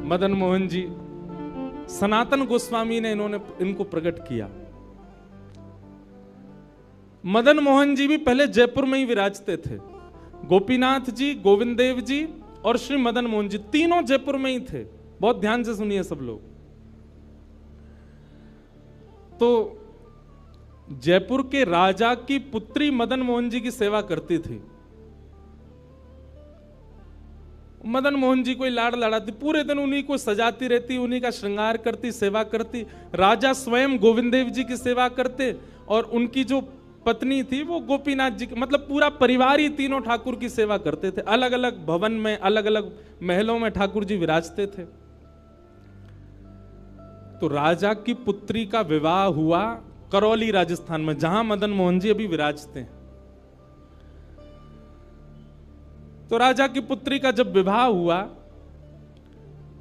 मदन मोहन जी, सनातन गोस्वामी ने इनको प्रकट किया। मदन मोहन जी भी पहले जयपुर में ही विराजते थे। गोपीनाथ जी, गोविंद देव जी और श्री मदन मोहन जी तीनों जयपुर में ही थे। बहुत ध्यान से सुनिए सब लोग। तो जयपुर के राजा की पुत्री मदन मोहन जी की सेवा करती थी। मदन मोहन जी को लाड़ लड़ाती, पूरे दिन उन्हीं को सजाती रहती, उन्हीं का श्रृंगार करती, सेवा करती। राजा स्वयं गोविंद देव जी की सेवा करते और उनकी जो पत्नी थी वो गोपीनाथ जी, मतलब पूरा परिवार ही तीनों ठाकुर की सेवा करते थे। अलग अलग भवन में, अलग अलग महलों में ठाकुर जी विराजते थे। तो राजा की पुत्री का विवाह हुआ करौली राजस्थान में, जहां मदन मोहन जी अभी विराजते हैं। तो राजा की पुत्री का जब विवाह हुआ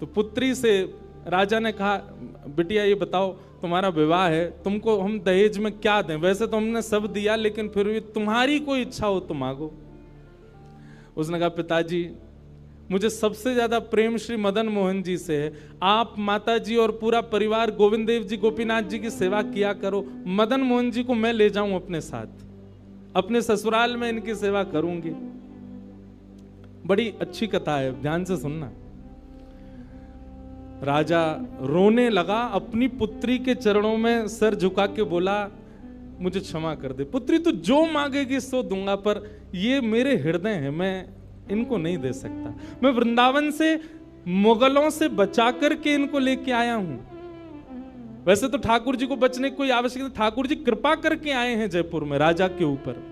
तो पुत्री से राजा ने कहा, बिटिया ये बताओ तुम्हारा विवाह है, तुमको हम दहेज में क्या दें? वैसे तो हमने सब दिया, लेकिन फिर भी तुम्हारी कोई इच्छा हो तो मांगो। उसने कहा, पिताजी मुझे सबसे ज्यादा प्रेम श्री मदन मोहन जी से है। आप माता जी और पूरा परिवार गोविंद देव जी, गोपीनाथ जी की सेवा किया करो। मदन मोहन जी को मैं ले जाऊं अपने साथ, अपने ससुराल में इनकी सेवा करूंगी। बड़ी अच्छी कथा है, ध्यान से सुनना। राजा रोने लगा, अपनी पुत्री के चरणों में सर झुका के बोला, मुझे क्षमा कर दे पुत्री, तू जो मांगेगी सो दूंगा, पर ये मेरे हृदय है, मैं इनको नहीं दे सकता। मैं वृंदावन से मुगलों से बचा करके इनको लेके आया हूं। वैसे तो ठाकुर जी को बचने की कोई आवश्यकता, ठाकुर जी कृपा करके आए हैं जयपुर में राजा के ऊपर,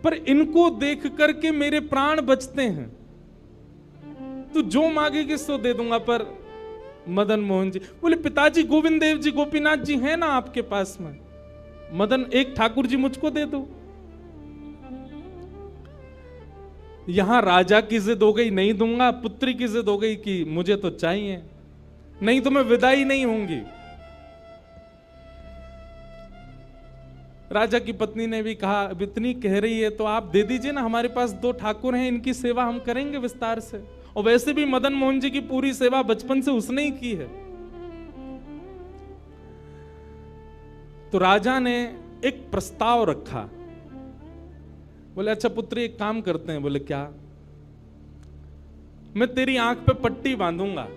पर इनको देख करके मेरे प्राण बचते हैं। तू जो मांगेगी सो दे दूंगा। पर मदन मोहन जी बोले, पिताजी गोविंद देव जी, गोपीनाथ जी हैं ना आपके पास में, मदन एक ठाकुर जी मुझको दे दो। यहां राजा की जिद हो गई, नहीं दूंगा। पुत्री की जिद हो गई कि मुझे तो चाहिए, नहीं तो मैं विदाई नहीं होंगी। राजा की पत्नी ने भी कहा, अब इतनी कह रही है तो आप दे दीजिए ना, हमारे पास 2 ठाकुर हैं, इनकी सेवा हम करेंगे विस्तार से। और वैसे भी मदन मोहन जी की पूरी सेवा बचपन से उसने ही की है। तो राजा ने एक प्रस्ताव रखा। बोले, अच्छा पुत्री एक काम करते हैं। बोले, क्या? मैं तेरी आंख पे पट्टी बांधूंगा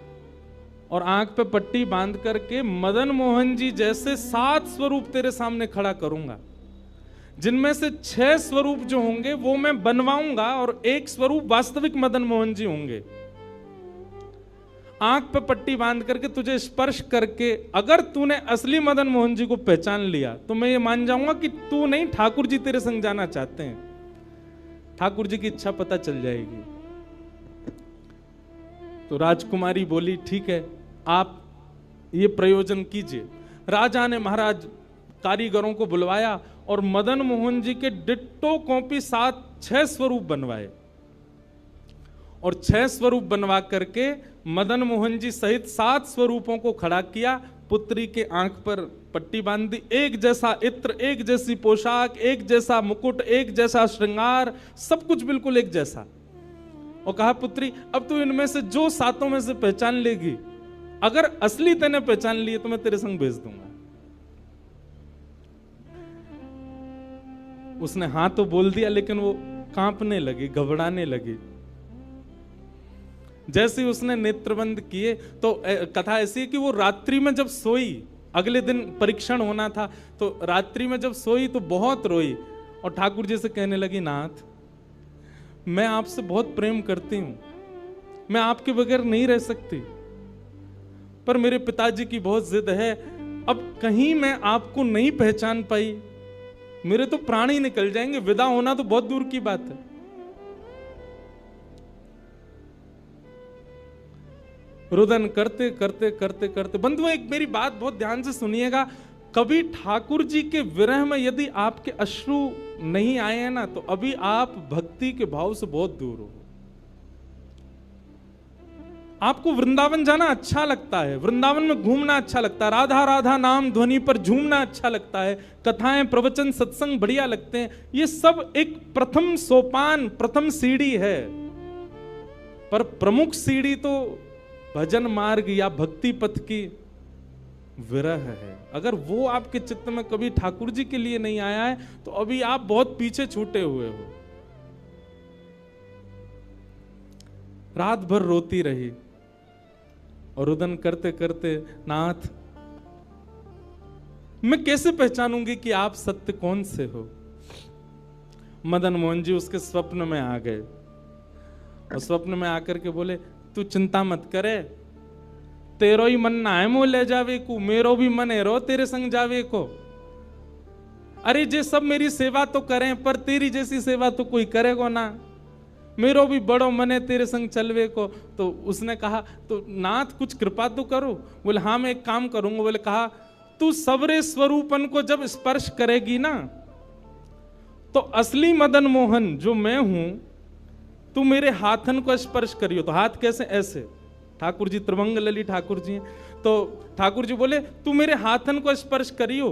और आंख पे पट्टी बांध करके मदन मोहन जी जैसे 7 स्वरूप तेरे सामने खड़ा करूंगा, जिनमें से 6 स्वरूप जो होंगे वो मैं बनवाऊंगा और 1 स्वरूप वास्तविक मदन मोहन जी होंगे। आंख पे पट्टी बांध करके तुझे स्पर्श करके अगर तूने असली मदन मोहन जी को पहचान लिया तो मैं ये मान जाऊंगा कि तू नहीं, ठाकुर जी तेरे संग जाना चाहते हैं। ठाकुर जी की इच्छा पता चल जाएगी। तो राजकुमारी बोली, ठीक है, आप ये प्रयोजन कीजिए। राजा ने महाराज कारीगरों को बुलवाया और मदन मोहन जी के डिट्टो कॉपी 6 स्वरूप बनवाए और 6 स्वरूप बनवा करके मदन मोहन जी सहित 7 स्वरूपों को खड़ा किया। पुत्री के आंख पर पट्टी बांध दी, एक जैसा इत्र, एक जैसी पोशाक, एक जैसा मुकुट, एक जैसा श्रृंगार, सब कुछ बिल्कुल एक जैसा। और कहा, पुत्री अब तू इनमें से जो 7 में से पहचान लेगी, अगर असली तूने पहचान लिए तो मैं तेरे संग भेज दूंगा। उसने हाँ तो बोल दिया, लेकिन वो कांपने लगी, घबराने लगी। जैसे उसने नेत्रबंद किए तो कथा ऐसी है कि वो रात्रि में जब सोई, अगले दिन परीक्षण होना था, तो रात्रि में जब सोई तो बहुत रोई और ठाकुर जी से कहने लगी, नाथ मैं आपसे बहुत प्रेम करती हूं, मैं आपके बगैर नहीं रह सकती, पर मेरे पिताजी की बहुत जिद है। अब कहीं मैं आपको नहीं पहचान पाई, मेरे तो प्राण ही निकल जाएंगे, विदा होना तो बहुत दूर की बात है। रुदन करते करते करते करते, बंधुओं एक मेरी बात बहुत ध्यान से सुनिएगा, कभी ठाकुर जी के विरह में यदि आपके अश्रु नहीं आए हैं ना, तो अभी आप भक्ति के भाव से बहुत दूर हो। आपको वृंदावन जाना अच्छा लगता है, वृंदावन में घूमना अच्छा लगता है, राधा राधा नाम ध्वनि पर झूमना अच्छा लगता है, कथाएं प्रवचन सत्संग बढ़िया लगते हैं। ये सब एक प्रथम सोपान, प्रथम सीढ़ी है पर प्रमुख सीढ़ी तो भजन मार्ग या भक्ति पथ की विरह है। अगर वो आपके चित्त में कभी ठाकुर जी के लिए नहीं आया है तो अभी आप बहुत पीछे छूटे हुए हो। रात भर रोती रही और रुदन करते करते, नाथ मैं कैसे पहचानूंगी कि आप सत्य कौन से हो। मदन मोहन जी उसके स्वप्न में आ गए और स्वप्न में आकर के बोले, तू चिंता मत करे, तेरो ही मन ना है मोह ले जावे को, मेरो भी मन है रो तेरे संग जावे को। अरे जे सब मेरी सेवा तो करें पर तेरी जैसी सेवा तो कोई करेगा ना, मेरो भी बड़ो मन है तेरे संग चलवे को। तो उसने कहा, तो नाथ कुछ कृपा तो करो। बोले हाँ मैं एक काम करूंगा। बोले कहा, तू सबरे स्वरूपन को जब स्पर्श करेगी ना तो असली मदन मोहन जो मैं हूं, तू मेरे हाथन को स्पर्श करियो। तो हाथ कैसे? ऐसे। ठाकुर जी त्रिभंग लली ठाकुर जी हैं, तो ठाकुर जी बोले तू मेरे हाथन को स्पर्श करियो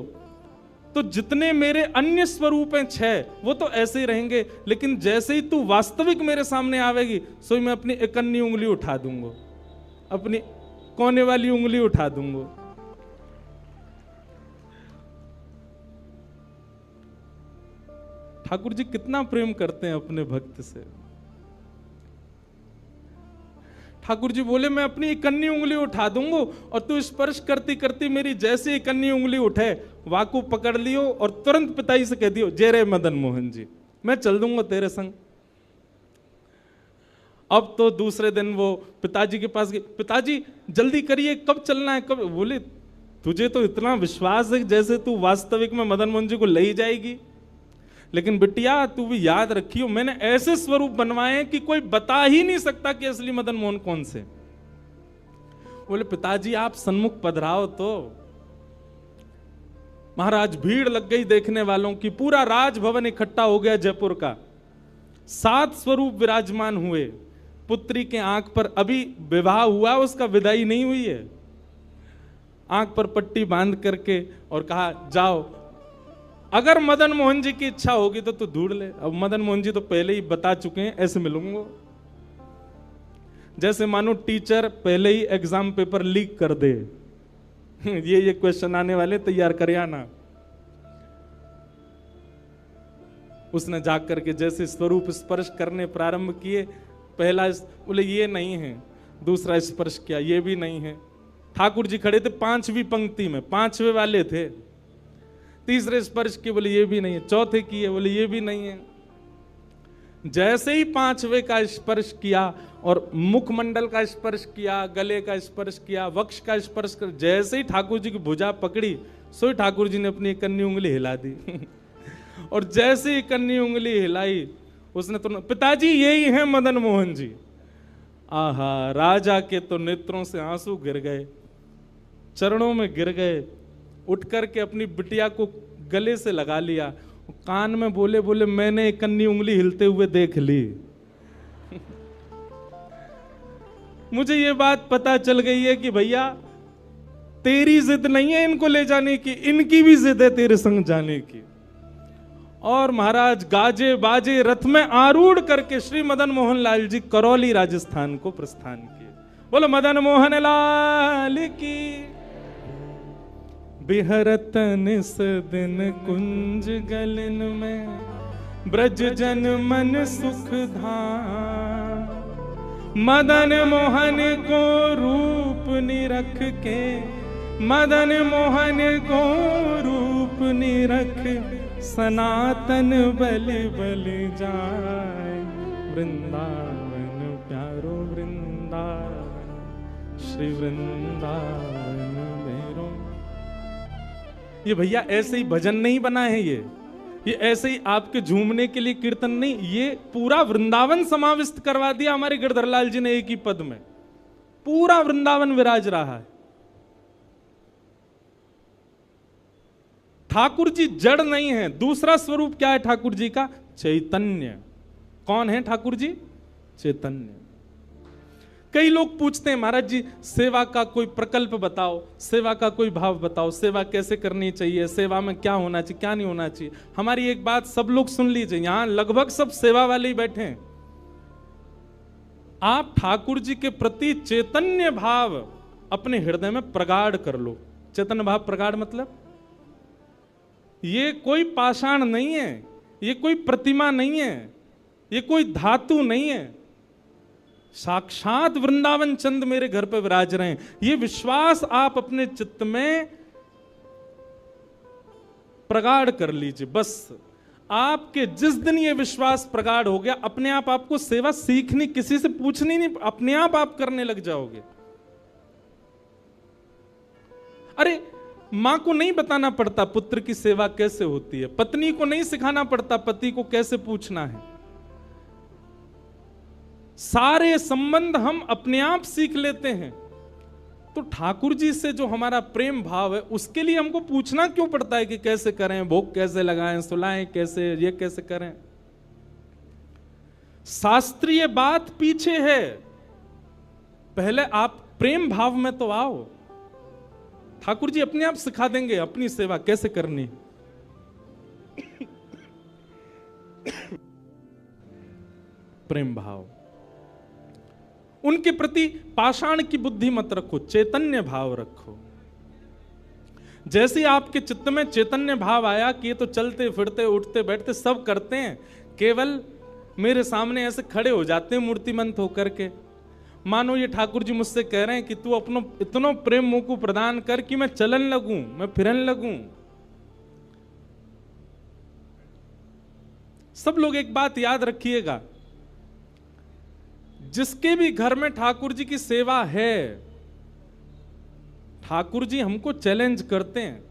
तो जितने मेरे अन्य स्वरूप हैं 6 वो तो ऐसे ही रहेंगे, लेकिन जैसे ही तू वास्तविक मेरे सामने आवेगी सो मैं अपनी इकन्नी उंगली उठा दूंगा, अपनी कोने वाली उंगली उठा दूंगा। ठाकुर जी कितना प्रेम करते हैं अपने भक्त से। ठाकुर जी बोले मैं अपनी इकन्नी उंगली उठा दूंगा और तू स्पर्श करती करती मेरी जैसी इकन्नी उंगली उठे वाकू पकड़ लियो और तुरंत पिताजी से कह दियो, जय रे मदन मोहन जी, मैं चल दूंगा तेरे संग। अब तो दूसरे दिन वो पिताजी के पास गए, पिताजी जल्दी करिए, कब चलना है कब? बोले तुझे तो इतना विश्वास है जैसे तू वास्तविक में मदन मोहन जी को ले ही जाएगी, लेकिन बिटिया तू भी याद रखियो मैंने ऐसे स्वरूप बनवाए हैं कि कोई बता ही नहीं सकता कि असली मदन मोहन कौन से। बोले पिताजी आप सन्मुख पधराओ। तो महाराज भीड़ लग गई देखने वालों की, पूरा राजभवन इकट्ठा हो गया जयपुर का। 7 स्वरूप विराजमान हुए। पुत्री के आंख पर अभी विवाह हुआ, उसका विदाई नहीं हुई है, आंख पर पट्टी बांध करके और कहा जाओ अगर मदन मोहन जी की इच्छा होगी तो तू ढूंढ ले। अब मदन मोहन जी तो पहले ही बता चुके हैं ऐसे मिलूंगा, जैसे मानो टीचर पहले ही एग्जाम पेपर लीक कर दे ये क्वेश्चन आने वाले तैयार कर आना। उसने जाग करके जैसे स्वरूप स्पर्श करने प्रारंभ किए, पहला बोले ये नहीं है, दूसरा स्पर्श किया ये भी नहीं है। ठाकुर जी खड़े थे 5वीं पंक्ति में, 5वें वाले थे। तीसरे स्पर्श किए, बोले ये भी नहीं है। चौथे किए, बोले ये भी नहीं है। जैसे ही 5वें का स्पर्श किया और मुखमंडल का स्पर्श किया, गले का स्पर्श किया, वक्ष का स्पर्श कर, जैसे ही ठाकुर जी की भुजा पकड़ी सो ही ठाकुर जी ने अपनी कन्नी उंगली हिला दी और जैसे ही कन्नी उंगली हिलाई उसने तो, पिताजी यही है मदन मोहन जी। आहा, राजा के तो नेत्रों से आंसू गिर गए, चरणों में गिर गए, उठ करके अपनी बिटिया को गले से लगा लिया, कान में बोले बोले मैंने एक कन्नी उंगली हिलते हुए देख ली मुझे ये बात पता चल गई है कि भैया तेरी जिद नहीं है इनको ले जाने की, इनकी भी जिद है तेरे संग जाने की। और महाराज गाजे बाजे रथ में आरूढ़ करके श्री मदन मोहन लाल जी करौली राजस्थान को प्रस्थान किए। बोलो मदन मोहन लाल की। बिहरत निस दिन कुंज गलन में ब्रज जन मन सुख धाम, मदन मोहन को रूप निरख के, मदन मोहन को रूप निरख सनातन बल बल जाए। वृंदावन प्यारो वृंदावन, श्री वृंदावन मेरो। ये भैया ऐसे ही भजन नहीं बना है, ये ऐसे ही आपके झूमने के लिए कीर्तन नहीं, ये पूरा वृंदावन समाविष्ट करवा दिया हमारे गिरधरलाल जी ने एक ही पद में। पूरा वृंदावन विराज रहा है। ठाकुर जी जड़ नहीं है। दूसरा स्वरूप क्या है ठाकुर जी का? चैतन्य। कौन है ठाकुर जी? चैतन्य। कई लोग पूछते हैं महाराज जी सेवा का कोई प्रकल्प बताओ, सेवा का कोई भाव बताओ, सेवा कैसे करनी चाहिए, सेवा में क्या होना चाहिए क्या नहीं होना चाहिए। हमारी एक बात सब लोग सुन लीजिए, यहां लगभग सब सेवा वाले ही बैठे हैं। आप ठाकुर जी के प्रति चैतन्य भाव अपने हृदय में प्रगाढ़ कर लो। चैतन्य भाव प्रगाढ़ मतलब ये कोई पाषाण नहीं है, ये कोई प्रतिमा नहीं है, ये कोई धातु नहीं है, साक्षात वृंदावन चंद मेरे घर पर विराज रहे हैं। ये विश्वास आप अपने चित्त में प्रगाढ़ कर लीजिए। बस आपके जिस दिन ये विश्वास प्रगाढ़ हो गया, अपने आप आपको सेवा सीखनी, किसी से पूछनी नहीं, अपने आप करने लग जाओगे। अरे मां को नहीं बताना पड़ता पुत्र की सेवा कैसे होती है, पत्नी को नहीं सिखाना पड़ता पति को कैसे पूछना है। सारे संबंध हम अपने आप सीख लेते हैं। तो ठाकुर जी से जो हमारा प्रेम भाव है, उसके लिए हमको पूछना क्यों पड़ता है कि कैसे करें, भोग कैसे लगाएं, सुलाएं कैसे, ये कैसे करें। शास्त्रीय बात पीछे है, पहले आप प्रेम भाव में तो आओ। ठाकुर जी अपने आप सिखा देंगे अपनी सेवा कैसे करनी। प्रेम भाव, उनके प्रति पाषाण की बुद्धि मत रखो, चैतन्य भाव रखो। जैसे आपके चित्त में चैतन्य भाव आया कि ये तो चलते फिरते उठते बैठते सब करते हैं, केवल मेरे सामने ऐसे खड़े हो जाते हैं मूर्तिमंत होकर के। मानो ये ठाकुर जी मुझसे कह रहे हैं कि तू अपनो इतना प्रेम मुझको प्रदान कर कि मैं चलन लगूं, मैं फिरन लगूं। सब लोग एक बात याद रखिएगा, जिसके भी घर में ठाकुर जी की सेवा है, ठाकुर जी हमको चैलेंज करते हैं,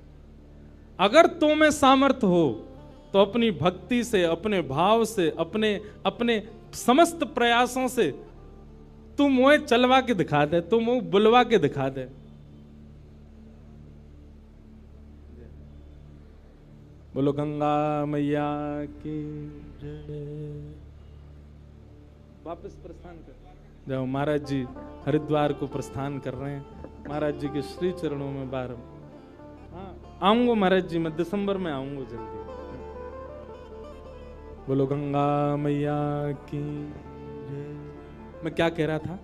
अगर तो में सामर्थ्य हो तो अपनी भक्ति से, अपने भाव से, अपने समस्त प्रयासों से तू मुझे चलवा के दिखा दे, तू मुझे बुलवा के दिखा दे। बोलो गंगा मैया की जय। वापस प्रस्थान कर जाओ। महाराज जी हरिद्वार को प्रस्थान कर रहे हैं, महाराज जी के श्री चरणों में बार। हाँ आऊंगा महाराज जी, मैं दिसंबर में आऊंगा जल्दी। बोलो गंगा मैया की जय। मैं क्या कह रहा था,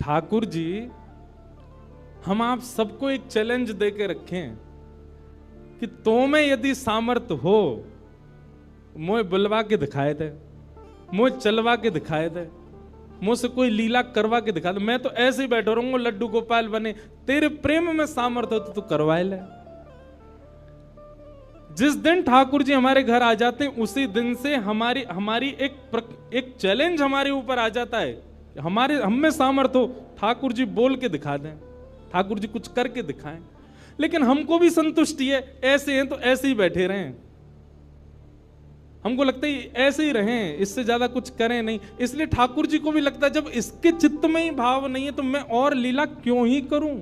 ठाकुर जी हम आप सबको एक चैलेंज देके रखें कि तो में यदि सामर्थ्य हो, मुझे बुलवा के दिखाए दे, मुझे चलवा के दिखाए दे, मुझसे कोई लीला करवा के दिखा दे। मैं तो ऐसे ही बैठा रहूंगा लड्डू गोपाल बने। तेरे प्रेम में सामर्थ्य हो तो करवाए ले। जिस दिन ठाकुर जी हमारे घर आ जाते हैं, उसी दिन से हमारी एक चैलेंज हमारे ऊपर आ जाता है। हम में सामर्थ्य हो, ठाकुर जी बोल के दिखा दें, ठाकुर जी कुछ करके दिखाएं। लेकिन हमको भी संतुष्टि है, ऐसे हैं तो ऐसे ही बैठे रहें। हमको लगता है ऐसे ही रहें, इससे ज्यादा कुछ करें नहीं। इसलिए ठाकुर जी को भी लगता है जब इसके चित्त में ही भाव नहीं है तो मैं और लीला क्यों ही करूं।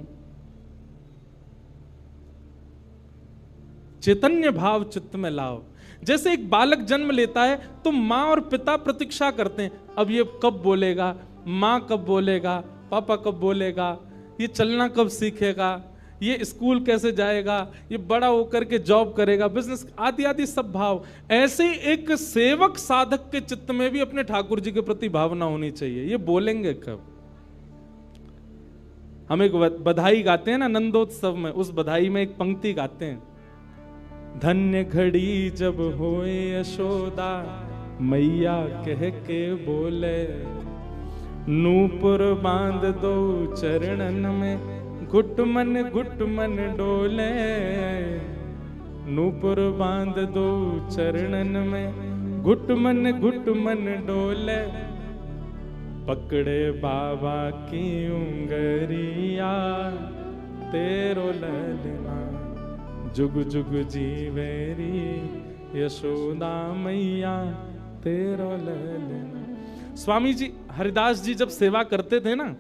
चैतन्य भाव चित्त में लाओ। जैसे एक बालक जन्म लेता है तो माँ और पिता प्रतीक्षा करते हैं, अब ये कब बोलेगा, माँ कब बोलेगा, पापा कब बोलेगा, ये चलना कब सीखेगा, ये स्कूल कैसे जाएगा, ये बड़ा होकर के जॉब करेगा, बिजनेस आदि आदि सब भाव। ऐसे ही एक सेवक साधक के चित्त में भी अपने ठाकुर जी के प्रति भावना होनी चाहिए, ये बोलेंगे कब। हम एक बधाई गाते हैं ना नंदोत्सव में, उस बधाई में एक पंक्ति गाते हैं, धन्य घड़ी जब होए यशोदा मैया कह के बोले, नूपुर बांध दो चरणन में घुट मन डोले, नूपुर बांध दो चरणन में घुट मन डोले, पकड़े बाबा की उंगरिया तेरो ललना जुग जुग जीवेरी यशोदा मैया तेरो ललना। स्वामी जी हरिदास जी जब सेवा करते थे ना,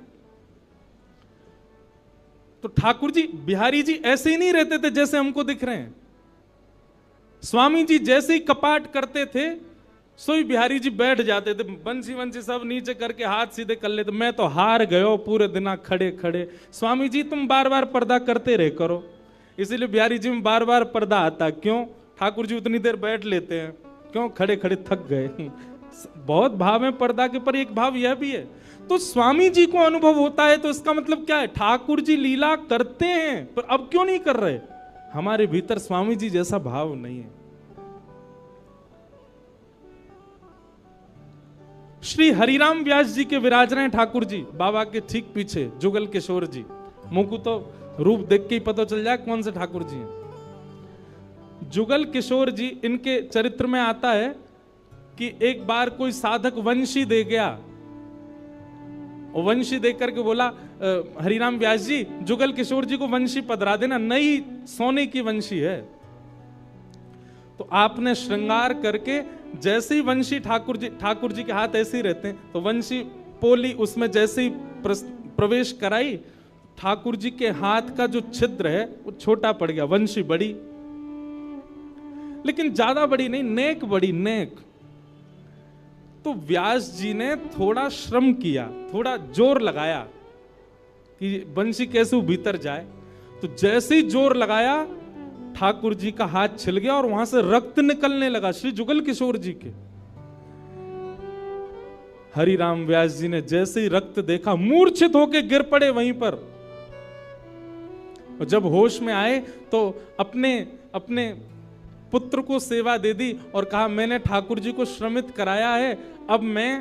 तो ठाकुर जी बिहारी जी ऐसे ही नहीं रहते थे जैसे हमको दिख रहे हैं। स्वामी जी जैसे ही कपाट करते थे, सोई बिहारी जी बैठ जाते थे, बंसी सब नीचे करके हाथ सीधे कर लेते। मैं तो हार गयो पूरे दिन खड़े खड़े। स्वामी जी तुम बार बार पर्दा करते रहे करो। इसीलिए बिहारी जी में बार बार पर्दा आता। क्यों? ठाकुर जी उतनी देर बैठ लेते हैं, क्यों? खड़े खड़े थक गए। बहुत भाव है पर्दा के, पर एक भाव यह भी है। तो स्वामी जी को अनुभव होता है तो इसका मतलब क्या है? ठाकुर जी लीला करते हैं, पर अब क्यों नहीं कर रहे? हमारे भीतर स्वामी जी जैसा भाव नहीं है। श्री हरिराम व्यास जी के विराज रहे ठाकुर जी, बाबा के ठीक पीछे जुगल किशोर जी। मुंह को तो रूप देख के ही पता चल जाए कौन से ठाकुर जी हैं। जुगल किशोर जी, इनके चरित्र में आता है कि एक बार कोई साधक वंशी दे गया, और वंशी देख करके बोला हरिराम व्यास जी, जुगल किशोर जी को वंशी पधरा देना, नई सोने की वंशी है। तो आपने श्रृंगार करके जैसे ही वंशी ठाकुर जी के हाथ ऐसे ही रहते हैं, तो वंशी पोली उसमें जैसे ही प्रवेश कराई, ठाकुर जी के हाथ का जो छिद्र है वो छोटा पड़ गया, वंशी बड़ी, लेकिन ज्यादा बड़ी नहीं, नेक बड़ी, नेक। तो व्यास जी ने थोड़ा श्रम किया, थोड़ा जोर लगाया कि वंशी कैसे भीतर जाए। तो जैसे ही जोर लगाया, ठाकुर जी का हाथ छिल गया और वहां से रक्त निकलने लगा, श्री जुगल किशोर जी के। हरिराम व्यास जी ने जैसे ही रक्त देखा, मूर्छित होकर गिर पड़े वहीं पर। और जब होश में आए तो अपने पुत्र को सेवा दे दी और कहा, मैंने ठाकुर जी को श्रमित कराया है, अब मैं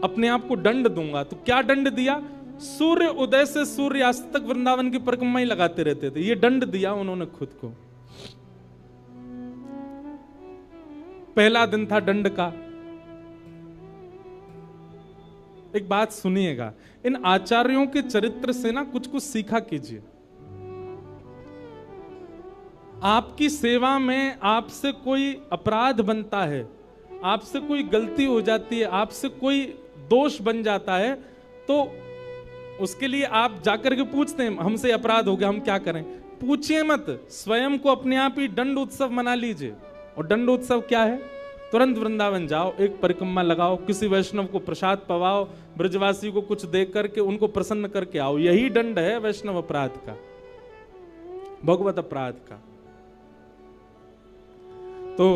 अपने आप को दंड दूंगा। तो क्या दंड दिया? सूर्य उदय से सूर्यास्त तक वृंदावन की परिक्रमा ही लगाते रहते थे, ये दंड दिया उन्होंने खुद को। पहला दिन था दंड का। एक बात सुनिएगा, इन आचार्यों के चरित्र से ना कुछ कुछ सीखा कीजिए। आपकी सेवा में आपसे कोई अपराध बनता है, आपसे कोई गलती हो जाती है, आपसे कोई दोष बन जाता है, तो उसके लिए आप जाकर के पूछते हैं, हमसे अपराध हो गया, हम क्या करें? पूछिए मत, स्वयं को अपने आप ही दंड उत्सव मना लीजिए। और दंड उत्सव क्या है? तुरंत वृंदावन जाओ, एक परिक्रमा लगाओ, किसी वैष्णव को प्रसाद पवाओ, ब्रजवासी को कुछ दे करके उनको प्रसन्न करके आओ। यही दंड है वैष्णव अपराध का, भगवत अपराध का। तो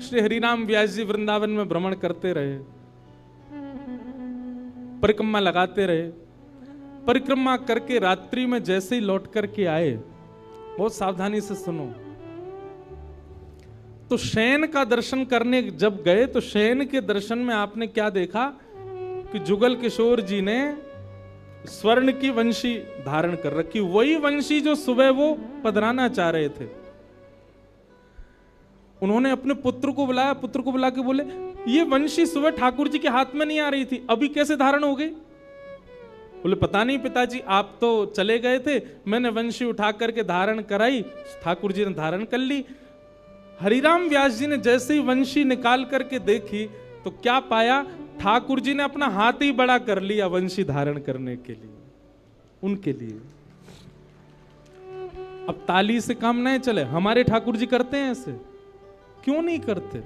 श्री हरिराम व्यास जी वृंदावन में भ्रमण करते रहे, परिक्रमा लगाते रहे। परिक्रमा करके रात्रि में जैसे ही लौट करके आए, बहुत सावधानी से सुनो, तो शयन का दर्शन करने जब गए तो शयन के दर्शन में आपने क्या देखा कि जुगल किशोर जी ने स्वर्ण की वंशी धारण कर रखी, वही वंशी जो सुबह वो पधराना चाह रहे थे। उन्होंने अपने पुत्र को बुलाया, पुत्र को बुला के बोले, ये वंशी सुबह ठाकुर जी के हाथ में नहीं आ रही थी, अभी कैसे धारण हो गई? बोले, पता नहीं पिताजी, आप तो चले गए थे, मैंने वंशी उठा करके धारण कराई, ठाकुर जी ने धारण कर ली। हरिराम व्यास जी ने जैसे ही वंशी निकाल करके देखी तो क्या पाया? ठाकुर जी ने अपना हाथ ही बड़ा कर लिया वंशी धारण करने के लिए, उनके लिए। अब ताली से काम नहीं चले, हमारे ठाकुर जी करते हैं ऐसे? क्यों नहीं करते?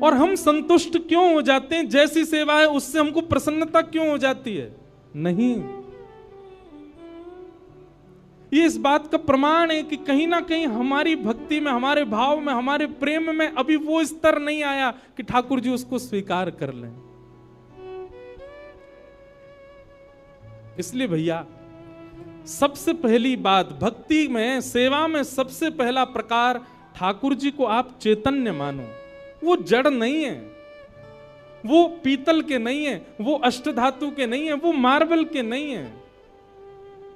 और हम संतुष्ट क्यों हो जाते हैं? जैसी सेवा है उससे हमको प्रसन्नता क्यों हो जाती है? नहीं। ये इस बात का प्रमाण है कि कहीं ना कहीं हमारी भक्ति में, हमारे भाव में, हमारे प्रेम में अभी वो स्तर नहीं आया कि ठाकुर जी उसको स्वीकार कर लें। इसलिए भैया, सबसे पहली बात भक्ति में, सेवा में सबसे पहला प्रकार, ठाकुर जी को आप चैतन्य मानो। वो जड़ नहीं है, वो पीतल के नहीं है, वो अष्टधातु के नहीं है, वो मार्बल के नहीं है,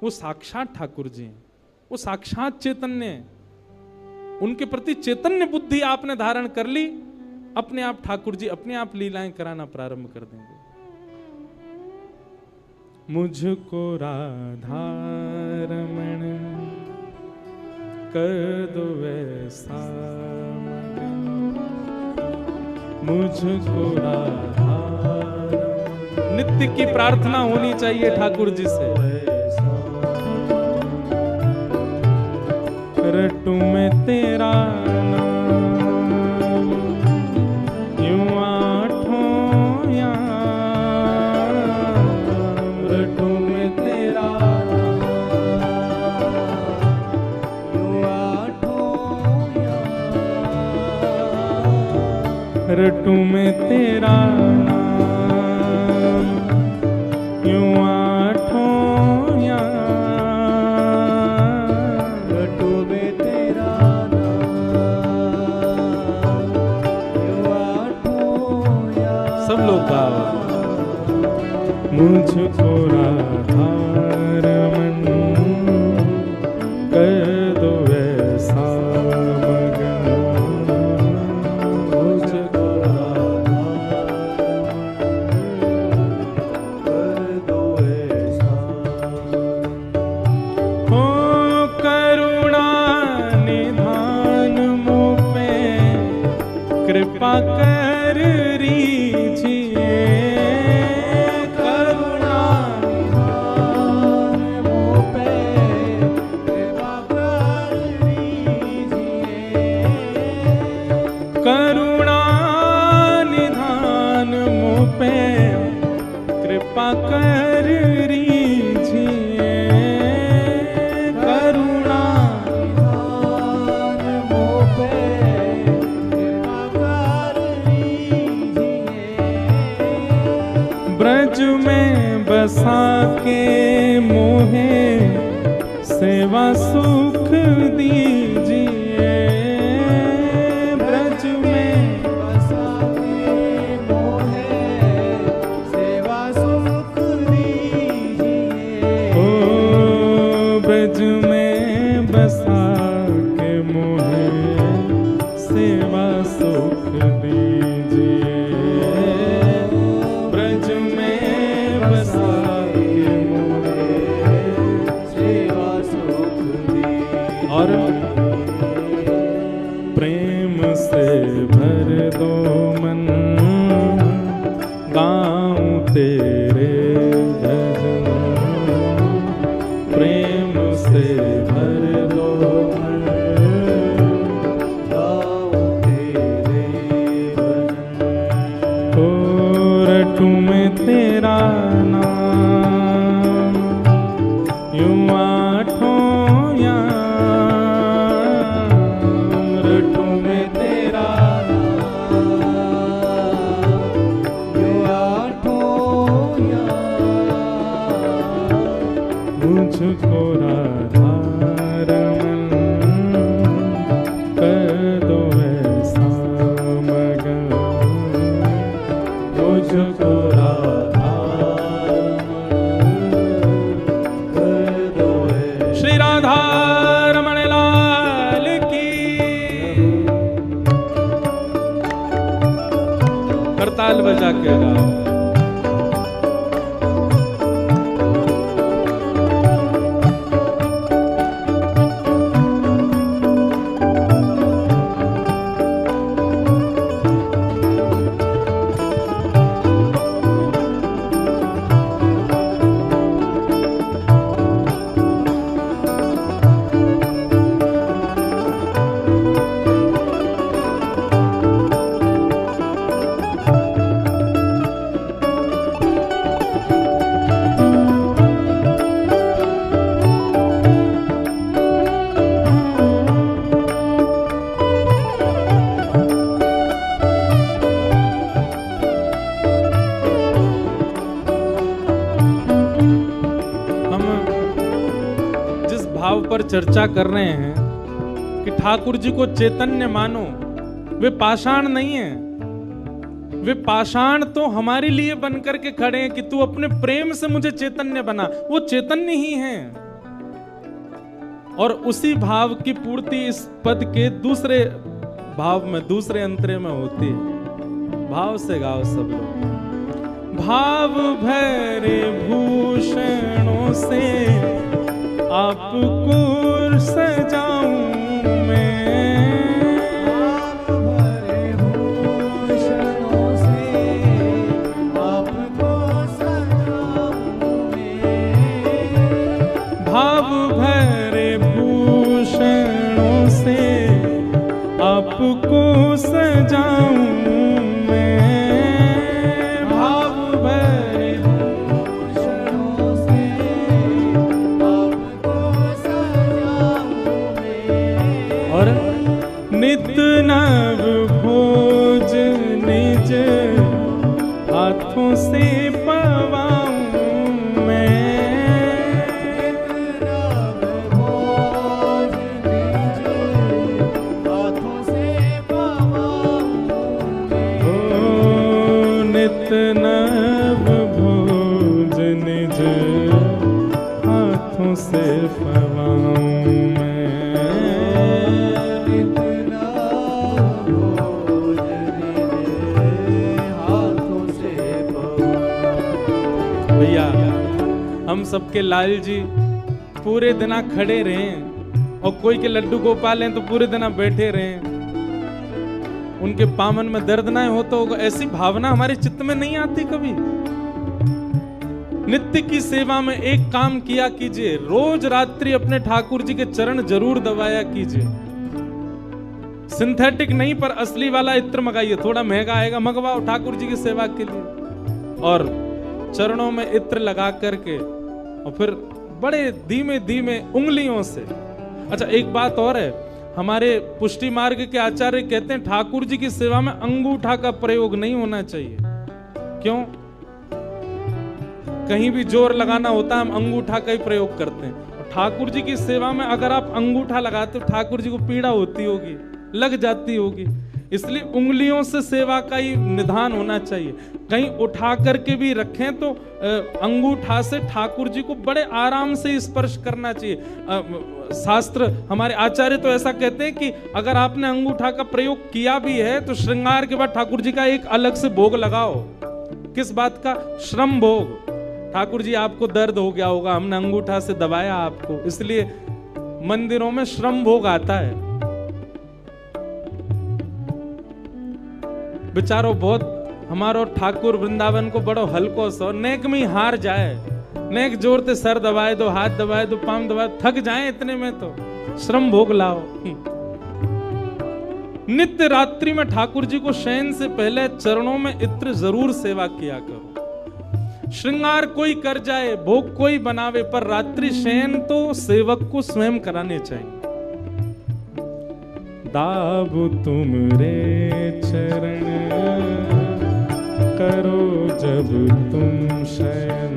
वो साक्षात ठाकुर जी हैं, वो साक्षात चैतन्य है। उनके प्रति चैतन्य बुद्धि आपने धारण कर ली, अपने आप ठाकुर जी अपने आप लीलाएं कराना प्रारंभ कर देंगे। मुझको राधा रमण कर दो वैसा, मुझको राधा, नित्य की प्रार्थना होनी चाहिए ठाकुर जी से। रटू में तेरा नाम यूं आठों याम, रटू में तेरा नाम यूं आठों याम, रटूं मैं तेरा नाम यूं आठों याम, रटूं मैं तेरा नाम यूं आठों याम। सब लोग गाओ। मुझको राधार मन कर दो ऐसा मगन, मुझको कर दो ऐसा। हो करुणा निधान मुझ पे कृपा कर रीझिए, करुणा निधान मुझ पे कृपा कर लीजिए। करुणा निधान मुझ पे कृपा कर रीझिए, करुणा निधान मुझ पे कृपा कर लीजिए। ब्रज में बसा के मोहे सेवा सुख दीजिए, ब्रज में बसा के मोहे सेवा सुख दीजिए। ओ ब्रज में बसा के मोहे सेवा सुख दीजिए, ब्रज में बसा के मोहे सेवा सुख दीजिए। और प्रेम से भर दो मन गाऊं तेरे भजन, प्रेम से भर दो मन गाऊं तेरे भजन। ओ रटूं मैं तेरा नाम यूं आठों याम, रटूं मैं तेरा यूं आठों याम। मुझको राधारमन कर दो ऐसा मगन, मुझको कर दो ऐसा। श्री राधारमण लाल की। करताल बजा के गाओ। पर चर्चा कर रहे हैं कि ठाकुर जी को चैतन्य मानो, वे पाषाण नहीं है, वे पाषाण तो हमारे लिए बन करके खड़े हैं कि तू अपने प्रेम से मुझे चैतन्य बना। वो चैतन्य ही हैं और उसी भाव की पूर्ति इस पद के दूसरे भाव में, दूसरे अंतरे में होती है। भाव से गाओ सब लोग। भाव भरे भूषणों से आपको सजाऊं मैं, भाव भरे भूषणों से आपको सजाऊं मैं। भाव भरे भूषणों से आपको सजाऊं मैं, भाव भरे भूषणों से आपको सजाऊं मैं। पवाऊं मैं, नित नव भोज निज हाथों से पवाऊं मैं, नित नव भोज निज हाथों से पवाऊं। भैया हम सबके लाल जी पूरे दिन खड़े रहे और कोई के लड्डू गोपाल हैं तो पूरे दिन बैठे रहे, उनके पामन में दर्द ना हो तो ऐसी भावना हमारे चित्त में नहीं आती कभी। नित्य की सेवा में एक काम किया कीजिए, रोज रात्रि अपने ठाकुर जी के चरण जरूर दबाया कीजिए। सिंथेटिक नहीं पर असली वाला इत्र मंगाइए, थोड़ा महंगा आएगा, मंगवाओ ठाकुर जी की सेवा के लिए, और चरणों में इत्र लगा करके और फिर बड़े धीमे धीमे उंगलियों से। अच्छा एक बात और है, हमारे पुष्टि मार्ग के आचार्य कहते हैं ठाकुर जी की सेवा में अंगूठा का प्रयोग नहीं होना चाहिए। क्यों? कहीं भी जोर लगाना होता है हम अंगूठा का ही प्रयोग करते हैं, और ठाकुर जी की सेवा में अगर आप अंगूठा लगाते हो ठाकुर जी को पीड़ा होती होगी, लग जाती होगी, इसलिए उंगलियों से सेवा का ही निधान होना चाहिए। कहीं उठा करके भी रखें तो अंगूठा से ठाकुर जी को बड़े आराम से स्पर्श करना चाहिए। शास्त्र हमारे आचार्य तो ऐसा कहते हैं कि अगर आपने अंगूठा का प्रयोग किया भी है तो श्रृंगार के बाद ठाकुर जी का एक अलग से भोग लगाओ। किस बात का? श्रम भोग। ठाकुर जी आपको दर्द हो गया होगा, हमने अंगूठा से दबाया आपको, इसलिए मंदिरों में श्रम भोग आता है। बेचारो बहुत हमारो ठाकुर वृंदावन को बड़ो हल्को सो, नेक में हार जाए, नेक जोर से सर दबाए दो, हाथ दबाए दो, पांव दबाए, थक जाए इतने में तो श्रम भोग लाओ। नित्य रात्रि में ठाकुर जी को शयन से पहले चरणों में इत्र जरूर सेवा किया करो। श्रृंगार कोई कर जाए, भोग कोई बनावे, पर रात्रि शयन तो सेवक को स्वयं कराने चाहिए। दाबु तुमरे चरण करो जब तुम शयन,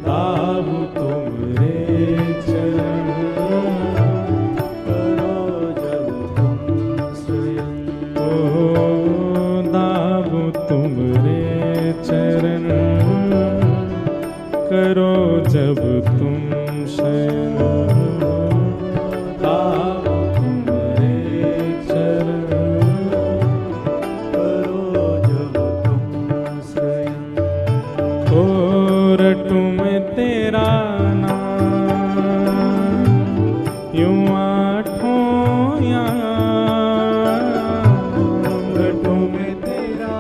दाबु तुमरे चरण करो जब तुम शयन, ओ दाबु तुमरे चरण करो जब तुम शयन, रटू में तेरा नाम यूं आठों याम, रटू में तेरा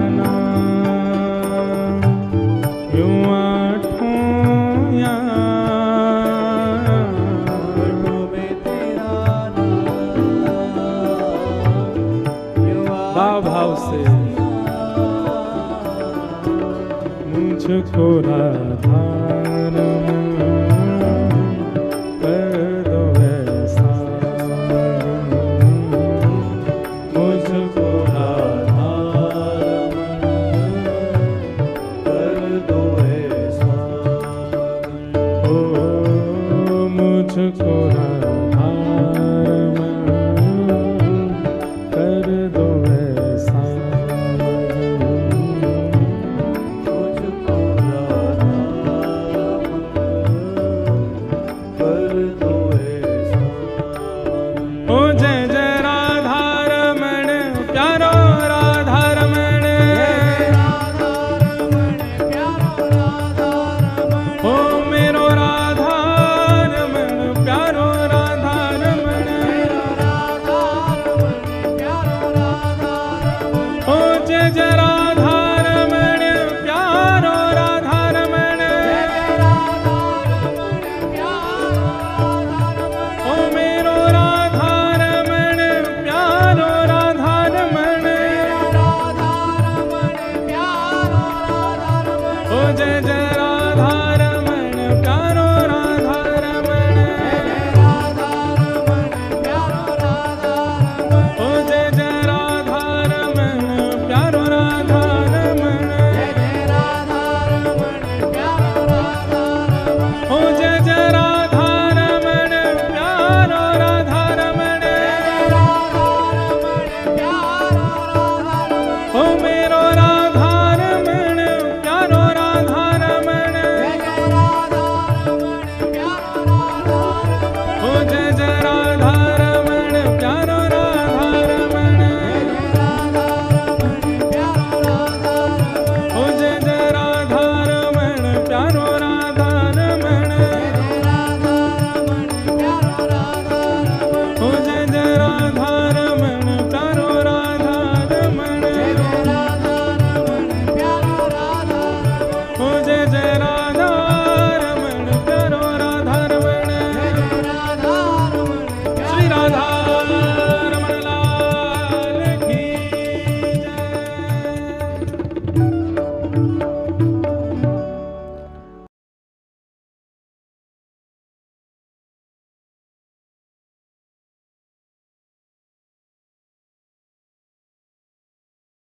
नाम यूं भाव से मुझको राधा मुझको राधा